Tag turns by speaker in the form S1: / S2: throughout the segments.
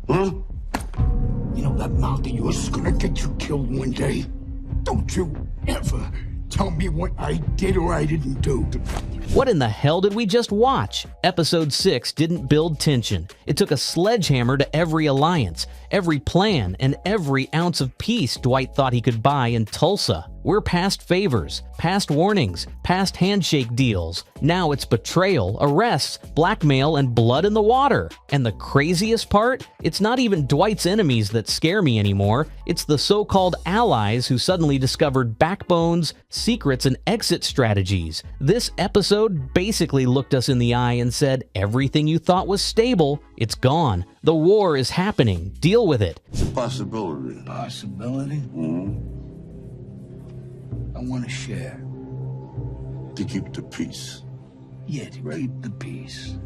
S1: Huh?
S2: You know that mouth of yours is gonna get you killed one day. Don't you ever tell me what I did or I didn't do.
S3: What in the hell did we just watch? Episode 6 didn't build tension. It took a sledgehammer to every alliance, every plan, and every ounce of peace Dwight thought he could buy in Tulsa. We're past favors, past warnings, past handshake deals. Now it's betrayal, arrests, blackmail, and blood in the water. And the craziest part? It's not even Dwight's enemies that scare me anymore. It's the so-called allies who suddenly discovered backbones, secrets, and exit strategies. This episode basically looked us in the eye and said, everything you thought was stable, it's gone. The war is happening. Deal with it.
S1: It's a possibility.
S2: Possibility? I want to share.
S1: To keep the peace.
S2: Yeah, to keep the peace.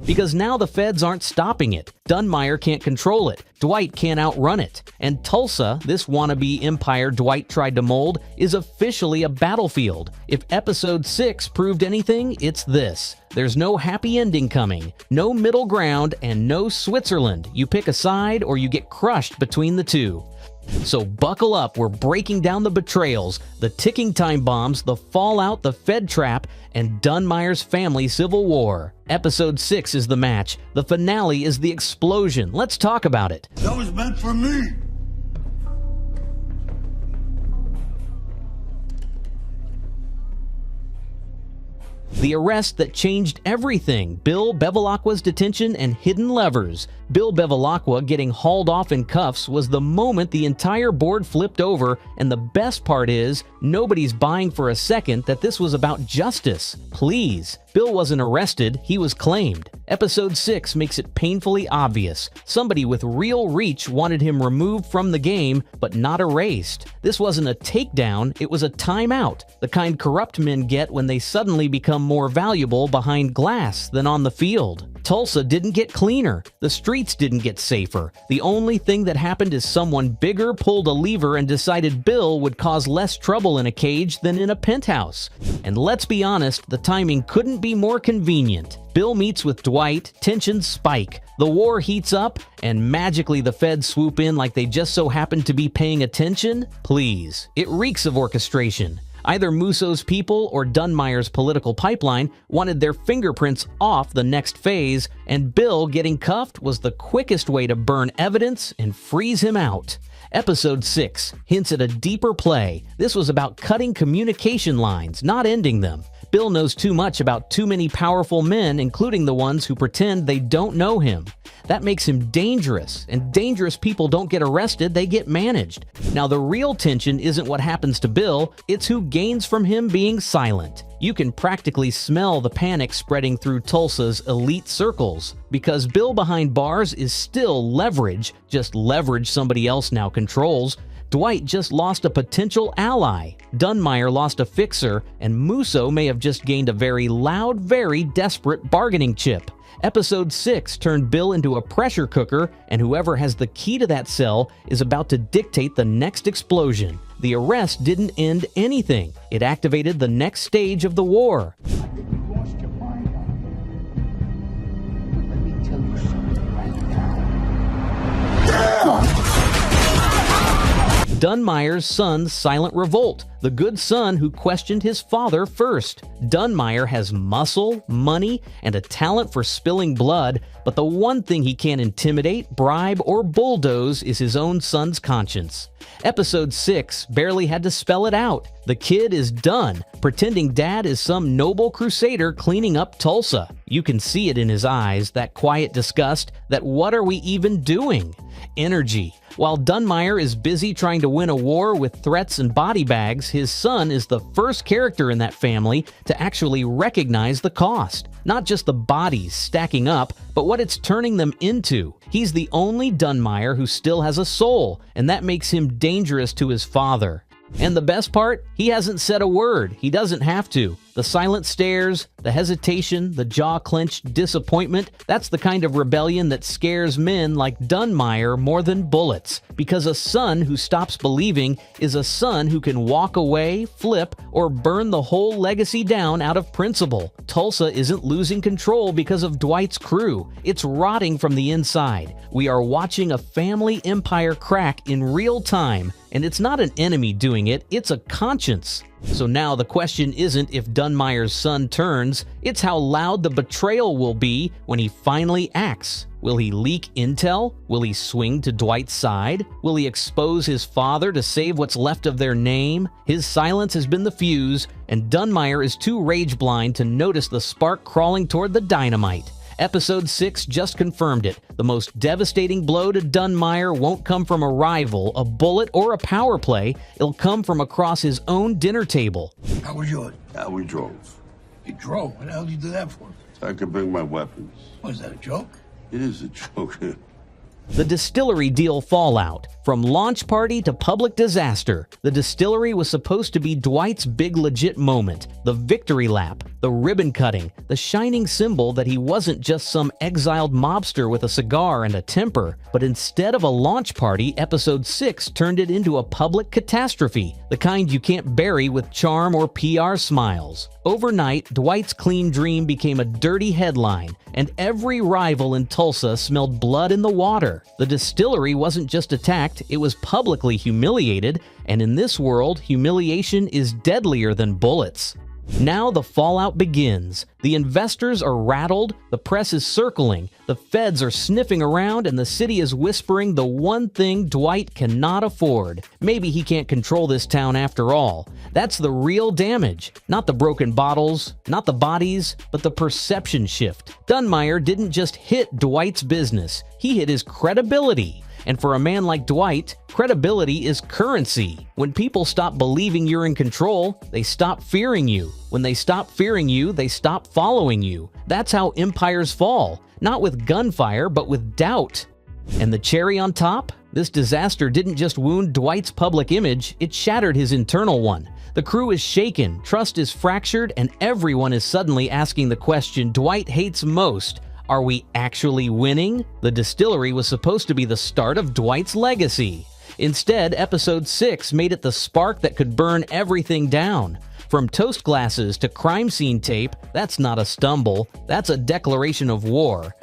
S3: Because now the feds aren't stopping it. Dunmire can't control it. Dwight can't outrun it. And Tulsa, this wannabe empire Dwight tried to mold, is officially a battlefield. If episode 6 proved anything, it's this. There's no happy ending coming, no middle ground, and no Switzerland. You pick a side or you get crushed between the two. So buckle up, we're breaking down the betrayals, the ticking time bombs, the fallout, the Fed trap, and Dunmire's family civil war. Episode 6 is the match. The finale is the explosion. Let's talk about it.
S1: That was meant for me.
S3: The arrest that changed everything, Bill Bevilaqua's detention and hidden levers. Bill Bevilaqua getting hauled off in cuffs was the moment the entire board flipped over, and the best part is, nobody's buying for a second that this was about justice. Please. Bill wasn't arrested, he was claimed. Episode 6 makes it painfully obvious. Somebody with real reach wanted him removed from the game, but not erased. This wasn't a takedown, it was a timeout, the kind corrupt men get when they suddenly become more valuable behind glass than on the field. Tulsa didn't get cleaner. The streets didn't get safer. The only thing that happened is someone bigger pulled a lever and decided Bill would cause less trouble in a cage than in a penthouse. And let's be honest, the timing couldn't be more convenient. Bill meets with Dwight, tensions spike, the war heats up, and magically the feds swoop in like they just so happened to be paying attention? Please. It reeks of orchestration. Either Muso's people or Dunmire's political pipeline wanted their fingerprints off the next phase, and Bill getting cuffed was the quickest way to burn evidence and freeze him out. Episode 6 hints at a deeper play. This was about cutting communication lines, not ending them. Bill knows too much about too many powerful men, including the ones who pretend they don't know him. That makes him dangerous, and dangerous people don't get arrested, they get managed. Now, the real tension isn't what happens to Bill, it's who gains from him being silent. You can practically smell the panic spreading through Tulsa's elite circles, because Bill behind bars is still leverage, just leverage somebody else now controls. Dwight just lost a potential ally, Dunmire lost a fixer, and Muso may have just gained a very loud, very desperate bargaining chip. Episode 6 turned Bill into a pressure cooker, and whoever has the key to that cell is about to dictate the next explosion. The arrest didn't end anything. It activated the next stage of the war.
S2: I think you lost your mind on it. But let me tell you something right now.
S3: Dunmire's son's silent revolt, the good son who questioned his father first. Dunmire has muscle, money, and a talent for spilling blood, but the one thing he can't intimidate, bribe, or bulldoze is his own son's conscience. Episode 6 barely had to spell it out. The kid is done, pretending dad is some noble crusader cleaning up Tulsa. You can see it in his eyes, that quiet disgust, that what are we even doing? Energy. While Dunmire is busy trying to win a war with threats and body bags, his son is the first character in that family to actually recognize the cost. Not just the bodies stacking up, but what it's turning them into. He's the only Dunmire who still has a soul, and that makes him dangerous to his father. And the best part? He hasn't said a word. He doesn't have to. The silent stares, the hesitation, the jaw-clenched disappointment, that's the kind of rebellion that scares men like Dunmire more than bullets. Because a son who stops believing is a son who can walk away, flip, or burn the whole legacy down out of principle. Tulsa isn't losing control because of Dwight's crew. It's rotting from the inside. We are watching a family empire crack in real time, and it's not an enemy doing it, it's a conscience. So now the question isn't if Dunmire's son turns, it's how loud the betrayal will be when he finally acts. Will he leak intel? Will he swing to Dwight's side? Will he expose his father to save what's left of their name? His silence has been the fuse, and Dunmire is too rage-blind to notice the spark crawling toward the dynamite. Episode 6 just confirmed it. The most devastating blow to Dunmire won't come from a rival, a bullet, or a power play. It'll come from across his own dinner table.
S2: How was yours?
S1: We drove.
S2: You drove? What the hell did you do that for?
S1: So I could bring my weapons.
S2: Was that a joke?
S1: It is a joke.
S3: The distillery deal fallout. From launch party to public disaster, the distillery was supposed to be Dwight's big legit moment, the victory lap, the ribbon cutting, the shining symbol that he wasn't just some exiled mobster with a cigar and a temper, but instead of a launch party, episode 6 turned it into a public catastrophe, the kind you can't bury with charm or PR smiles. Overnight, Dwight's clean dream became a dirty headline, and every rival in Tulsa smelled blood in the water. The distillery wasn't just attacked, it was publicly humiliated, and in this world, humiliation is deadlier than bullets. Now the fallout begins. The investors are rattled, the press is circling, the feds are sniffing around, and the city is whispering the one thing Dwight cannot afford. Maybe he can't control this town after all. That's the real damage. Not the broken bottles, not the bodies, but the perception shift. Dunmire didn't just hit Dwight's business, he hit his credibility. And for a man like Dwight, credibility is currency. When people stop believing you're in control, they stop fearing you. When they stop fearing you, they stop following you. That's how empires fall, not with gunfire, but with doubt. And the cherry on top? This disaster didn't just wound Dwight's public image, it shattered his internal one. The crew is shaken, trust is fractured, and everyone is suddenly asking the question Dwight hates most. Are we actually winning? The distillery was supposed to be the start of Dwight's legacy. Instead, episode 6 made it the spark that could burn everything down. From toast glasses to crime scene tape, that's not a stumble, that's a declaration of war.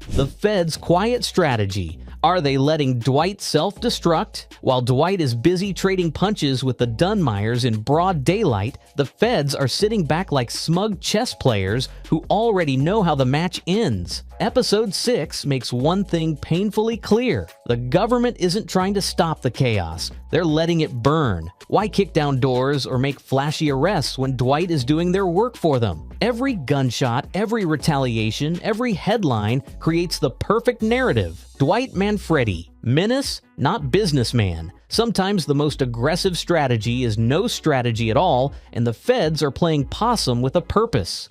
S3: The Fed's quiet strategy. Are they letting Dwight self-destruct? While Dwight is busy trading punches with the Dunmires in broad daylight, the feds are sitting back like smug chess players who already know how the match ends. Episode 6 makes one thing painfully clear. The government isn't trying to stop the chaos. They're letting it burn. Why kick down doors or make flashy arrests when Dwight is doing their work for them? Every gunshot, every retaliation, every headline creates the perfect narrative. Dwight Manfredi, menace, not businessman. Sometimes the most aggressive strategy is no strategy at all, and the feds are playing possum with a purpose.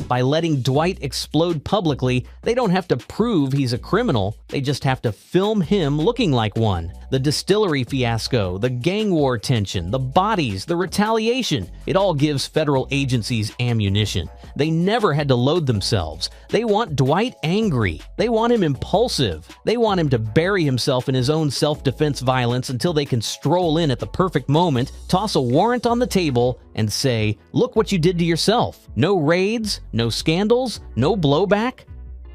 S3: By letting Dwight explode publicly, they don't have to prove he's a criminal, they just have to film him looking like one. The distillery fiasco, the gang war tension, the bodies, the retaliation, it all gives federal agencies ammunition. They never had to load themselves. They want Dwight angry. They want him impulsive. They want him to bury himself in his own self-defense violence until they can stroll in at the perfect moment, toss a warrant on the table, and say, "Look what you did to yourself." No raids, no scandals, no blowback.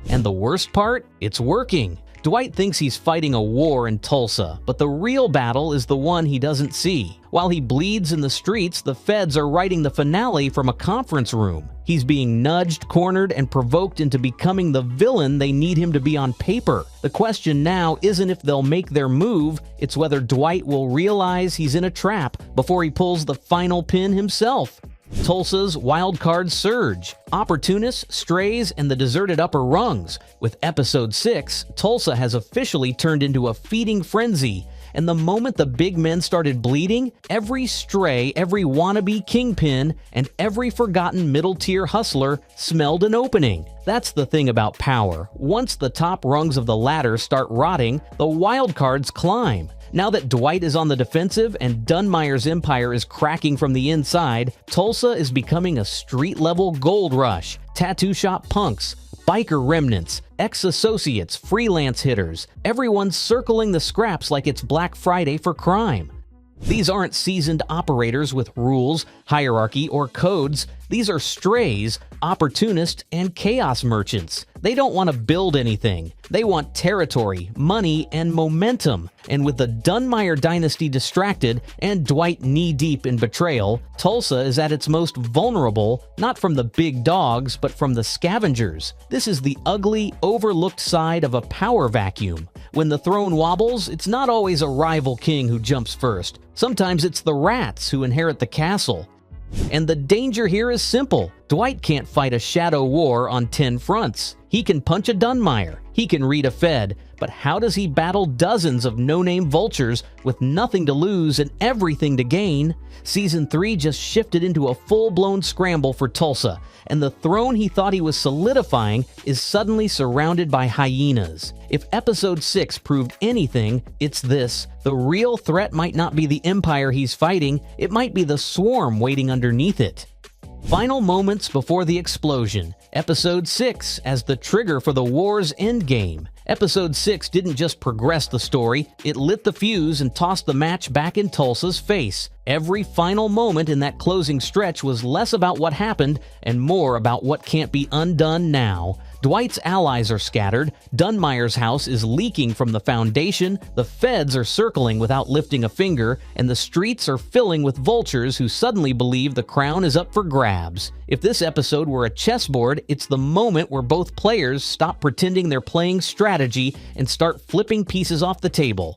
S3: And the worst part? It's working. Dwight thinks he's fighting a war in Tulsa, but the real battle is the one he doesn't see. While he bleeds in the streets, the feds are writing the finale from a conference room. He's being nudged, cornered, and provoked into becoming the villain they need him to be on paper. The question now isn't if they'll make their move, it's whether Dwight will realize he's in a trap before he pulls the final pin himself. Tulsa's wildcard surge, opportunists, strays, and the deserted upper rungs. With episode 6, Tulsa has officially turned into a feeding frenzy, and the moment the big men started bleeding, every stray, every wannabe kingpin, and every forgotten middle-tier hustler smelled an opening. That's the thing about power. Once the top rungs of the ladder start rotting, the wild cards climb. Now that Dwight is on the defensive and Dunmire's empire is cracking from the inside, Tulsa is becoming a street-level gold rush. Tattoo shop punks, biker remnants, ex-associates, freelance hitters, everyone's circling the scraps like it's Black Friday for crime. These aren't seasoned operators with rules, hierarchy, or codes. These are strays, opportunists, and chaos merchants. They don't want to build anything. They want territory, money, and momentum. And with the Dunmire dynasty distracted and Dwight knee-deep in betrayal, Tulsa is at its most vulnerable, not from the big dogs, but from the scavengers. This is the ugly, overlooked side of a power vacuum. When the throne wobbles, it's not always a rival king who jumps first. Sometimes it's the rats who inherit the castle. And the danger here is simple. Dwight can't fight a shadow war on 10 fronts. He can punch a Dunmire. He can read a Fed. But how does he battle dozens of no-name vultures with nothing to lose and everything to gain? Season 3 just shifted into a full-blown scramble for Tulsa, and the throne he thought he was solidifying is suddenly surrounded by hyenas. If Episode 6 proved anything, it's this. The real threat might not be the empire he's fighting, it might be the swarm waiting underneath it. Final moments before the explosion. Episode 6 as the trigger for the war's endgame. Episode 6 didn't just progress the story, it lit the fuse and tossed the match back in Tulsa's face. Every final moment in that closing stretch was less about what happened and more about what can't be undone now. Dwight's allies are scattered, Dunmire's house is leaking from the foundation, the feds are circling without lifting a finger, and the streets are filling with vultures who suddenly believe the crown is up for grabs. If this episode were a chessboard, it's the moment where both players stop pretending they're playing strategy and start flipping pieces off the table.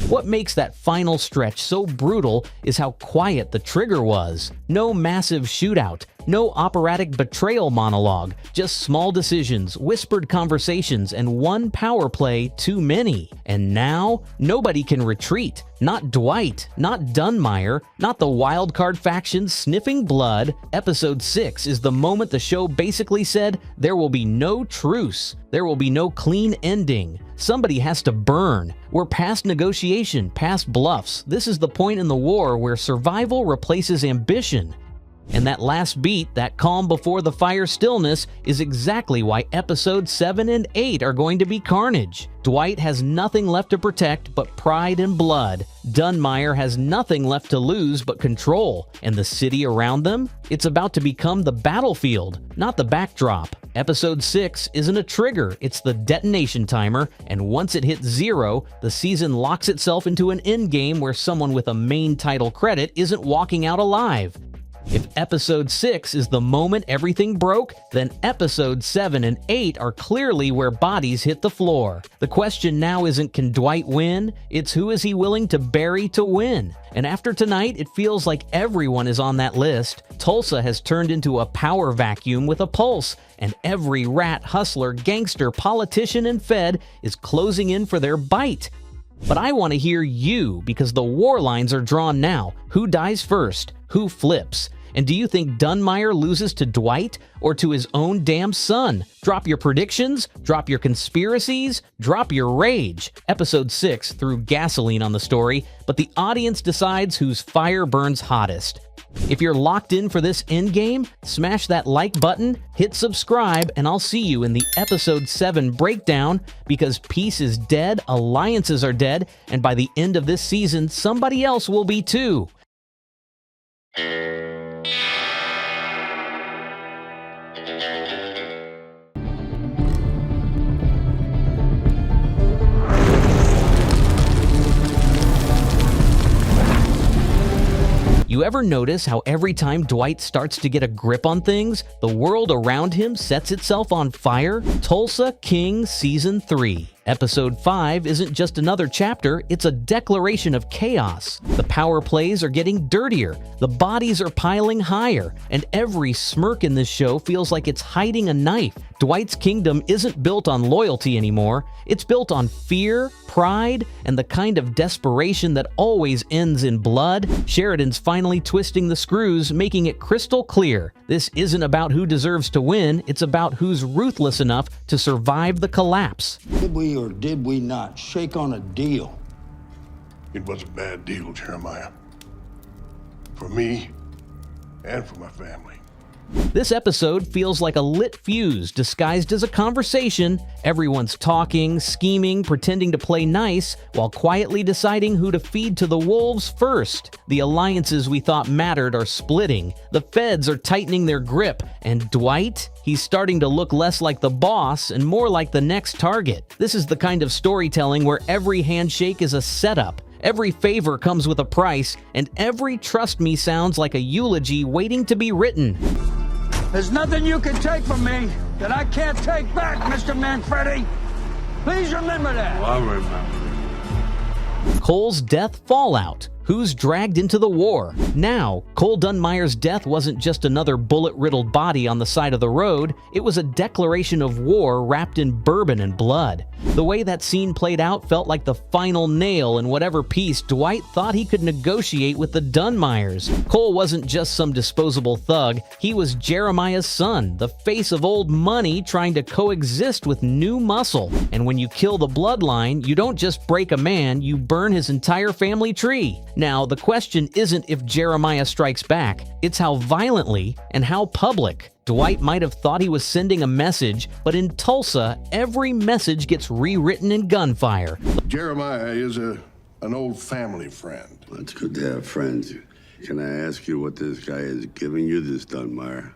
S3: What makes that final stretch so brutal is how quiet the trigger was. No massive shootout, no operatic betrayal monologue, just small decisions, whispered conversations, and one power play too many. And now, nobody can retreat. Not Dwight, not Dunmire, not the wildcard faction sniffing blood. Episode 6 is the moment the show basically said, there will be no truce. There will be no clean ending. Somebody has to burn. We're past negotiation, past bluffs. This is the point in the war where survival replaces ambition. And that last beat, that calm before the fire stillness, is exactly why Episodes 7 and 8 are going to be carnage. Dwight has nothing left to protect but pride and blood. Dunmire has nothing left to lose but control. And the city around them? It's about to become the battlefield, not the backdrop. Episode 6 isn't a trigger, it's the detonation timer, and once it hits 0, the season locks itself into an endgame where someone with a main title credit isn't walking out alive. If Episode 6 is the moment everything broke, then Episodes 7 and 8 are clearly where bodies hit the floor. The question now isn't can Dwight win, it's who is he willing to bury to win. And after tonight, it feels like everyone is on that list. Tulsa has turned into a power vacuum with a pulse, and every rat, hustler, gangster, politician, and Fed is closing in for their bite. But I want to hear you, because the war lines are drawn now. Who dies first? Who flips? And do you think Dunmire loses to Dwight or to his own damn son? Drop your predictions, drop your conspiracies, drop your rage. Episode 6 threw gasoline on the story, but the audience decides whose fire burns hottest. If you're locked in for this endgame, smash that like button, hit subscribe, and I'll see you in the Episode 7 breakdown, because peace is dead, alliances are dead, and by the end of this season, somebody else will be too. You ever notice how every time Dwight starts to get a grip on things, the world around him sets itself on fire? Tulsa King Season 3, Episode 5 isn't just another chapter, it's a declaration of chaos. The power plays are getting dirtier, the bodies are piling higher, and every smirk in this show feels like it's hiding a knife. Dwight's kingdom isn't built on loyalty anymore, it's built on fear, pride, and the kind of desperation that always ends in blood. Sheridan's finally twisting the screws, making it crystal clear. This isn't about who deserves to win, it's about who's ruthless enough to survive the collapse.
S2: Did we or did we not shake on a deal?
S4: It was a bad deal, Jeremiah. For me and for my family.
S3: This episode feels like a lit fuse disguised as a conversation. Everyone's talking, scheming, pretending to play nice, while quietly deciding who to feed to the wolves first. The alliances we thought mattered are splitting. The feds are tightening their grip. And Dwight? He's starting to look less like the boss and more like the next target. This is the kind of storytelling where every handshake is a setup. Every favor comes with a price, and every trust me sounds like a eulogy waiting to be written.
S2: There's nothing you can take from me that I can't take back, Mr. Manfredi. Please remember that.
S1: Well, I remember.
S3: Cole's death fallout. Who's dragged into the war? Now, Cole Dunmire's death wasn't just another bullet-riddled body on the side of the road, it was a declaration of war wrapped in bourbon and blood. The way that scene played out felt like the final nail in whatever peace Dwight thought he could negotiate with the Dunmires. Cole wasn't just some disposable thug, he was Jeremiah's son, the face of old money trying to coexist with new muscle. And when you kill the bloodline, you don't just break a man, you burn his entire family tree. Now, the question isn't if Jeremiah strikes back, it's how violently and how public. Dwight might have thought he was sending a message, but in Tulsa, every message gets rewritten in gunfire.
S4: Jeremiah is an old family friend.
S1: Well, it's good to have friends. Can I ask you what this guy is giving you, this Dunmire?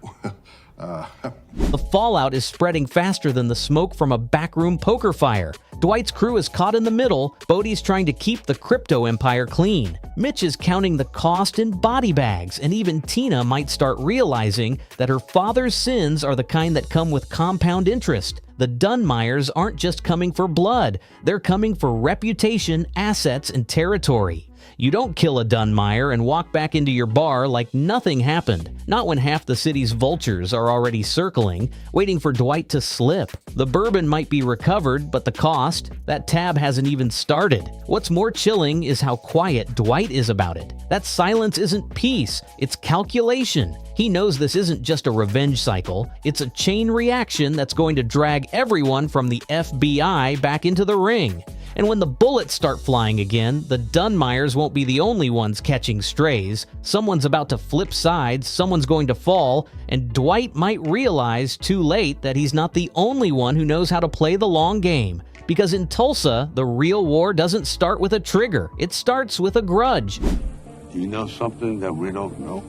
S3: The fallout is spreading faster than the smoke from a backroom poker fire. Dwight's crew is caught in the middle. Bodie's trying to keep the crypto empire clean. Mitch is counting the cost in body bags, and even Tina might start realizing that her father's sins are the kind that come with compound interest. The Dunmires aren't just coming for blood, they're coming for reputation, assets, and territory. You don't kill a Dunmire and walk back into your bar like nothing happened. Not when half the city's vultures are already circling, waiting for Dwight to slip. The bourbon might be recovered, but the cost? That tab hasn't even started. What's more chilling is how quiet Dwight is about it. That silence isn't peace, it's calculation. He knows this isn't just a revenge cycle, it's a chain reaction that's going to drag everyone from the FBI back into the ring. And when the bullets start flying again, the Dunmires won't be the only ones catching strays. Someone's about to flip sides, someone's going to fall, and Dwight might realize too late that he's not the only one who knows how to play the long game. Because in Tulsa, the real war doesn't start with a trigger, it starts with a grudge.
S1: Do you know something that we don't know?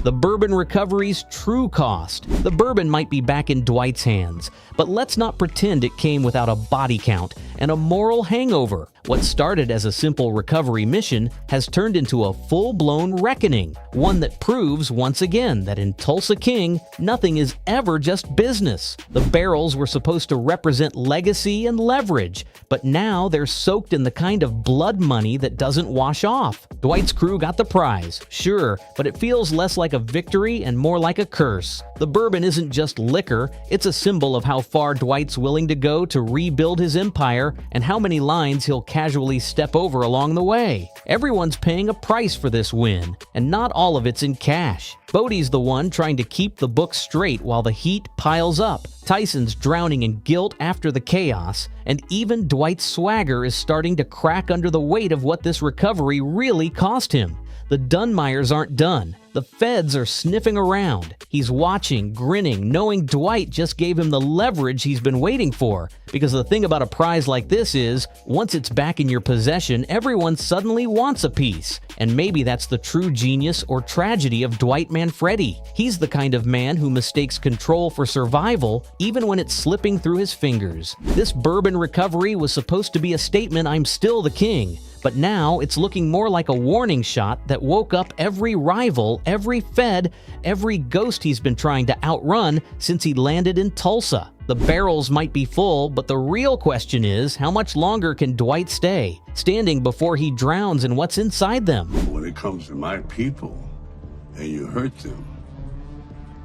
S3: The bourbon recovery's true cost. The bourbon might be back in Dwight's hands, but let's not pretend it came without a body count and a moral hangover. What started as a simple recovery mission has turned into a full-blown reckoning, one that proves once again that in Tulsa King, nothing is ever just business. The barrels were supposed to represent legacy and leverage, but now they're soaked in the kind of blood money that doesn't wash off. Dwight's crew got the prize, sure, but it feels less like a victory and more like a curse. The bourbon isn't just liquor, it's a symbol of how far Dwight's willing to go to rebuild his empire and how many lines he'll casually step over along the way. Everyone's paying a price for this win, and not all of it's in cash. Bodie's the one trying to keep the book straight while the heat piles up. Tyson's drowning in guilt after the chaos, and even Dwight's swagger is starting to crack under the weight of what this recovery really cost him. The Dunmires aren't done. The feds are sniffing around. He's watching, grinning, knowing Dwight just gave him the leverage he's been waiting for. Because the thing about a prize like this is, once it's back in your possession, everyone suddenly wants a piece. And maybe that's the true genius or tragedy of Dwight Manfredi. He's the kind of man who mistakes control for survival, even when it's slipping through his fingers. This bourbon recovery was supposed to be a statement, I'm still the king. But now it's looking more like a warning shot that woke up every rival, every Fed, every ghost he's been trying to outrun since he landed in Tulsa. The barrels might be full, but the real question is, how much longer can Dwight stay, standing before he drowns in what's inside them?
S1: When it comes to my people and you hurt them,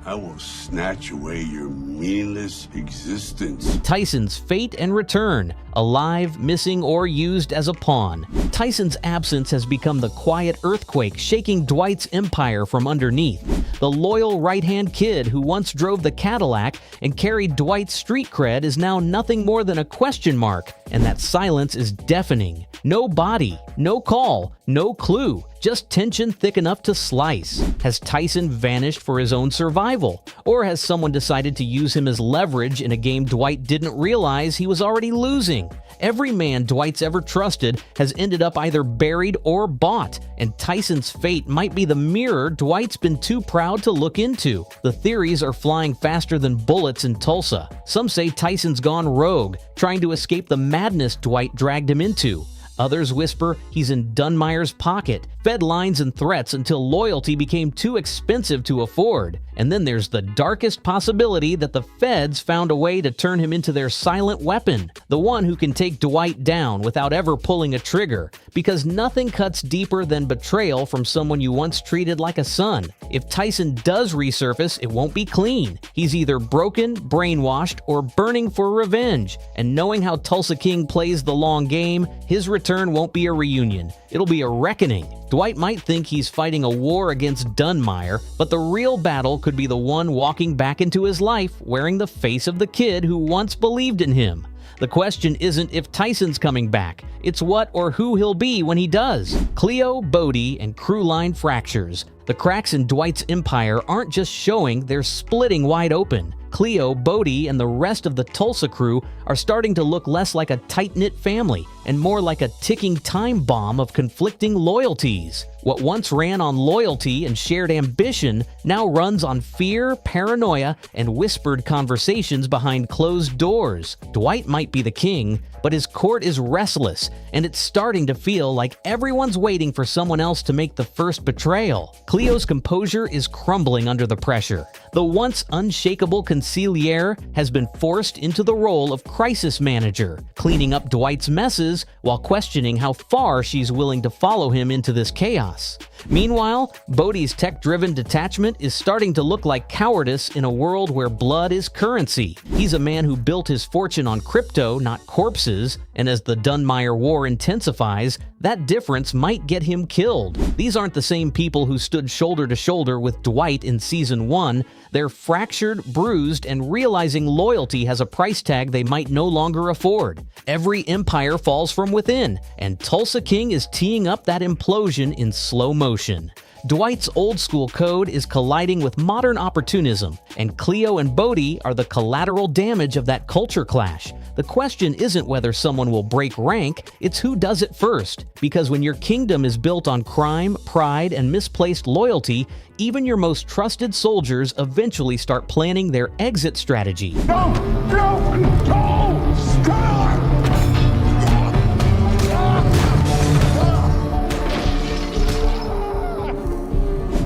S1: I will snatch away your meaningless existence.
S3: Tyson's fate and return, alive, missing, or used as a pawn. Tyson's absence has become the quiet earthquake shaking Dwight's empire from underneath. The loyal right-hand kid who once drove the Cadillac and carried Dwight's street cred is now nothing more than a question mark, and that silence is deafening. No body, no call, no clue, just tension thick enough to slice. Has Tyson vanished for his own survival? Or has someone decided to use him as leverage in a game Dwight didn't realize he was already losing? Every man Dwight's ever trusted has ended up either buried or bought, and Tyson's fate might be the mirror Dwight's been too proud to look into. The theories are flying faster than bullets in Tulsa. Some say Tyson's gone rogue, trying to escape the madness Dwight dragged him into. Others whisper he's in Dunmire's pocket, fed lines and threats until loyalty became too expensive to afford. And then there's the darkest possibility that the feds found a way to turn him into their silent weapon, the one who can take Dwight down without ever pulling a trigger, because nothing cuts deeper than betrayal from someone you once treated like a son. If Tyson does resurface, it won't be clean. He's either broken, brainwashed, or burning for revenge. And knowing how Tulsa King plays the long game, his return won't be a reunion. It'll be a reckoning. Dwight might think he's fighting a war against Dunmire, but the real battle could be the one walking back into his life wearing the face of the kid who once believed in him. The question isn't if Tyson's coming back, it's what or who he'll be when he does. Cleo, Bodie, and crew line fractures. The cracks in Dwight's empire aren't just showing, they're splitting wide open. Cleo, Bodie, and the rest of the Tulsa crew are starting to look less like a tight-knit family and more like a ticking time bomb of conflicting loyalties. What once ran on loyalty and shared ambition now runs on fear, paranoia, and whispered conversations behind closed doors. Dwight might be the king, but his court is restless, and it's starting to feel like everyone's waiting for someone else to make the first betrayal. Cleo's composure is crumbling under the pressure. The once unshakable conciliere has been forced into the role of crisis manager, cleaning up Dwight's messes while questioning how far she's willing to follow him into this chaos. Meanwhile, Bodhi's tech-driven detachment is starting to look like cowardice in a world where blood is currency. He's a man who built his fortune on crypto, not corpses, and as the Dunmire War intensifies, that difference might get him killed. These aren't the same people who stood shoulder to shoulder with Dwight in Season 1. They're fractured, bruised, and realizing loyalty has a price tag they might no longer afford. Every empire falls from within, and Tulsa King is teeing up that implosion in slow motion. Dwight's old-school code is colliding with modern opportunism, and Cleo and Bodhi are the collateral damage of that culture clash. The question isn't whether someone will break rank, it's who does it first. Because when your kingdom is built on crime, pride, and misplaced loyalty, even your most trusted soldiers eventually start planning their exit strategy.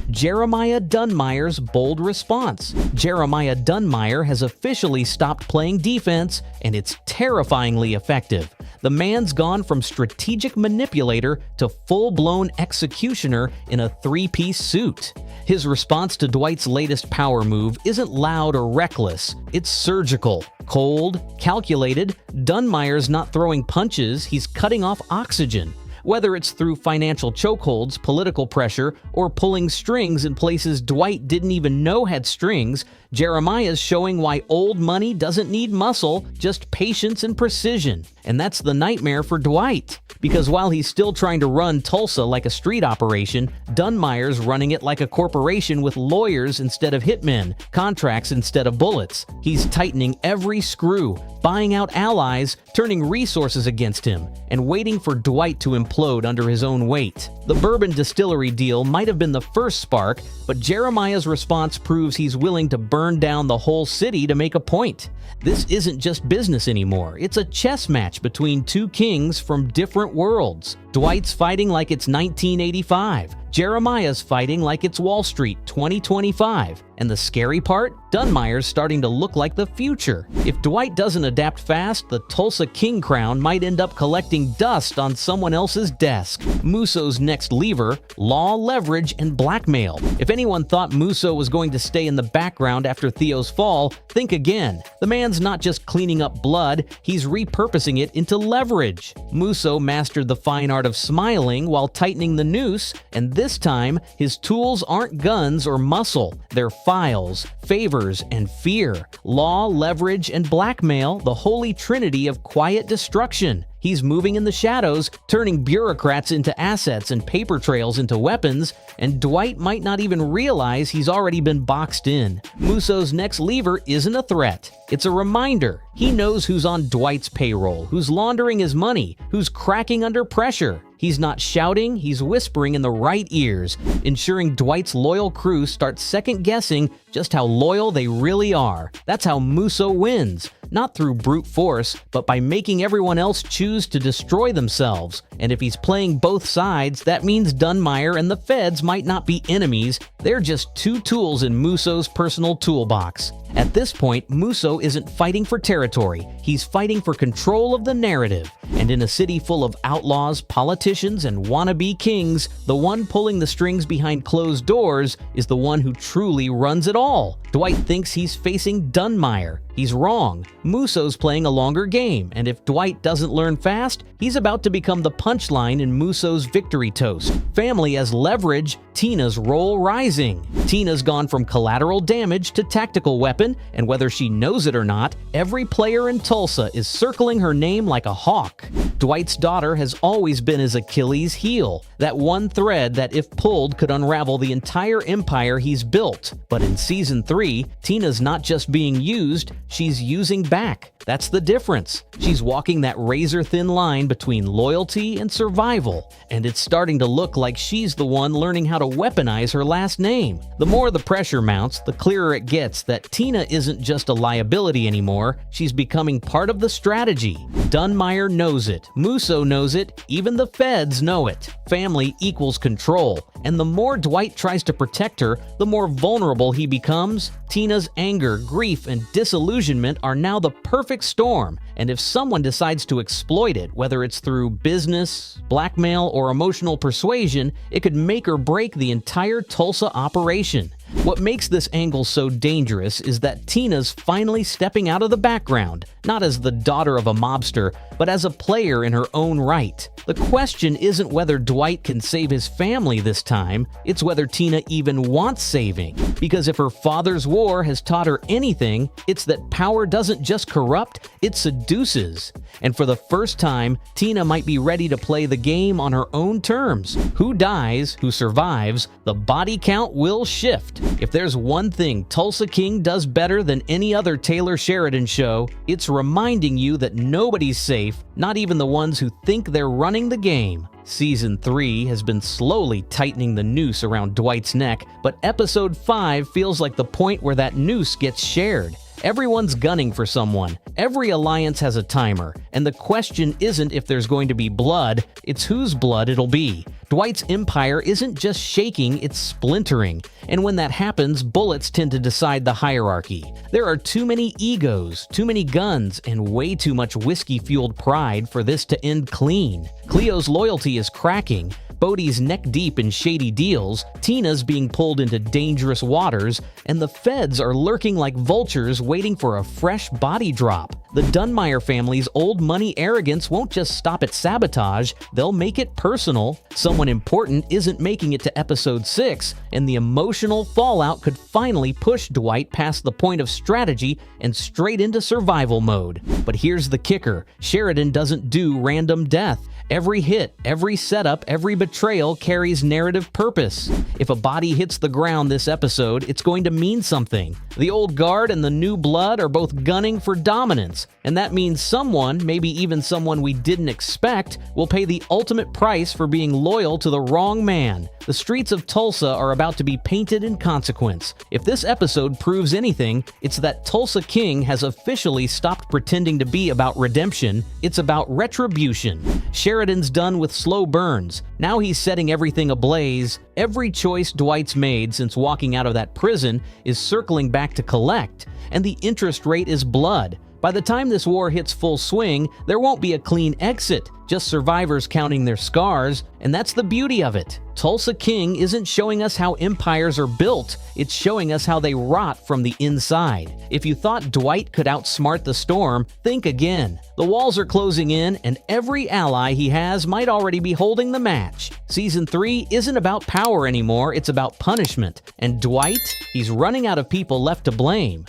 S3: Jeremiah Dunmire's bold response. Jeremiah Dunmire has officially stopped playing defense, and it's terrifyingly effective. The man's gone from strategic manipulator to full-blown executioner in a three-piece suit. His response to Dwight's latest power move isn't loud or reckless. It's surgical, cold, calculated. Dunmire's not throwing punches, he's cutting off oxygen. Whether it's through financial chokeholds, political pressure, or pulling strings in places Dwight didn't even know had strings, Jeremiah's showing why old money doesn't need muscle, just patience and precision. And that's the nightmare for Dwight. Because while he's still trying to run Tulsa like a street operation, Dunmire's running it like a corporation with lawyers instead of hitmen, contracts instead of bullets. He's tightening every screw, buying out allies, turning resources against him, and waiting for Dwight to implode under his own weight. The bourbon distillery deal might have been the first spark, but Jeremiah's response proves he's willing to burn burn down the whole city to make a point. This isn't just business anymore. It's a chess match between two kings from different worlds. Dwight's fighting like it's 1985. Jeremiah's fighting like it's Wall Street 2025. And the scary part? Dunmire's starting to look like the future. If Dwight doesn't adapt fast, the Tulsa King crown might end up collecting dust on someone else's desk. Muso's next lever: law, leverage, and blackmail. If anyone thought Muso was going to stay in the background after Theo's fall, think again. The man's not just cleaning up blood, he's repurposing it into leverage. Muso mastered the fine art of smiling while tightening the noose, and this time, his tools aren't guns or muscle. They're files, favors, and fear. Law, leverage, and blackmail, the holy trinity of quiet destruction. He's moving in the shadows, turning bureaucrats into assets and paper trails into weapons, and Dwight might not even realize he's already been boxed in. Muso's next lever isn't a threat. It's a reminder. He knows who's on Dwight's payroll, who's laundering his money, who's cracking under pressure. He's not shouting, he's whispering in the right ears, ensuring Dwight's loyal crew start second-guessing just how loyal they really are. That's how Muso wins. Not through brute force, but by making everyone else choose to destroy themselves. And if he's playing both sides, that means Dunmire and the feds might not be enemies, they're just two tools in Muso's personal toolbox. At this point, Muso isn't fighting for territory, he's fighting for control of the narrative. And in a city full of outlaws, politicians, and wannabe kings, the one pulling the strings behind closed doors is the one who truly runs it all. Dwight thinks he's facing Dunmire. He's wrong. Muso's playing a longer game, and if Dwight doesn't learn fast, he's about to become the punchline in Muso's victory toast. Family as leverage, Tina's role rising. Tina's gone from collateral damage to tactical weapon, and whether she knows it or not, every player in Tulsa is circling her name like a hawk. Dwight's daughter has always been his Achilles heel, that one thread that if pulled could unravel the entire empire he's built. But in Season 3, Tina's not just being used, she's using back. That's the difference. She's walking that razor-thin line between loyalty and survival, and it's starting to look like she's the one learning how to weaponize her last name. The more the pressure mounts, the clearer it gets that Tina isn't just a liability anymore, she's becoming part of the strategy. Dunmire knows it, Muso knows it, even the feds know it. Family equals control, and the more Dwight tries to protect her, the more vulnerable he becomes. Tina's anger, grief, and disillusionment are now the perfect storm, and if someone decides to exploit it, whether it's through business, blackmail, or emotional persuasion, it could make or break the entire Tulsa operation. What makes this angle so dangerous is that Tina's finally stepping out of the background, not as the daughter of a mobster, but as a player in her own right. The question isn't whether Dwight can save his family this time, it's whether Tina even wants saving. Because if her father's war has taught her anything, it's that power doesn't just corrupt, it seduces. And for the first time, Tina might be ready to play the game on her own terms. Who dies, who survives, the body count will shift. If there's one thing Tulsa King does better than any other Taylor Sheridan show, it's reminding you that nobody's safe, not even the ones who think they're running the game. Season 3 has been slowly tightening the noose around Dwight's neck, but Episode 5 feels like the point where that noose gets shared. Everyone's gunning for someone. Every alliance has a timer, and the question isn't if there's going to be blood, it's whose blood it'll be. Dwight's empire isn't just shaking, it's splintering. And when that happens, bullets tend to decide the hierarchy. There are too many egos, too many guns, and way too much whiskey-fueled pride for this to end clean. Cleo's loyalty is cracking. Bodhi's neck-deep in shady deals, Tina's being pulled into dangerous waters, and the feds are lurking like vultures waiting for a fresh body drop. The Dunmire family's old money arrogance won't just stop at sabotage, they'll make it personal. Someone important isn't making it to Episode 6, and the emotional fallout could finally push Dwight past the point of strategy and straight into survival mode. But here's the kicker, Sheridan doesn't do random death. Every hit, every setup, every betrayal carries narrative purpose. If a body hits the ground this episode, it's going to mean something. The old guard and the new blood are both gunning for dominance, world. And that means someone, maybe even someone we didn't expect, will pay the ultimate price for being loyal to the wrong man. The streets of Tulsa are about to be painted in consequence. If this episode proves anything, it's that Tulsa King has officially stopped pretending to be about redemption. It's about retribution. Sheridan's done with slow burns. Now he's setting everything ablaze. Every choice Dwight's made since walking out of that prison is circling back to collect, and the interest rate is blood. By the time this war hits full swing, there won't be a clean exit, just survivors counting their scars, and that's the beauty of it. Tulsa King isn't showing us how empires are built, it's showing us how they rot from the inside. If you thought Dwight could outsmart the storm, think again. The walls are closing in, and every ally he has might already be holding the match. Season 3 isn't about power anymore, it's about punishment. And Dwight, he's running out of people left to blame.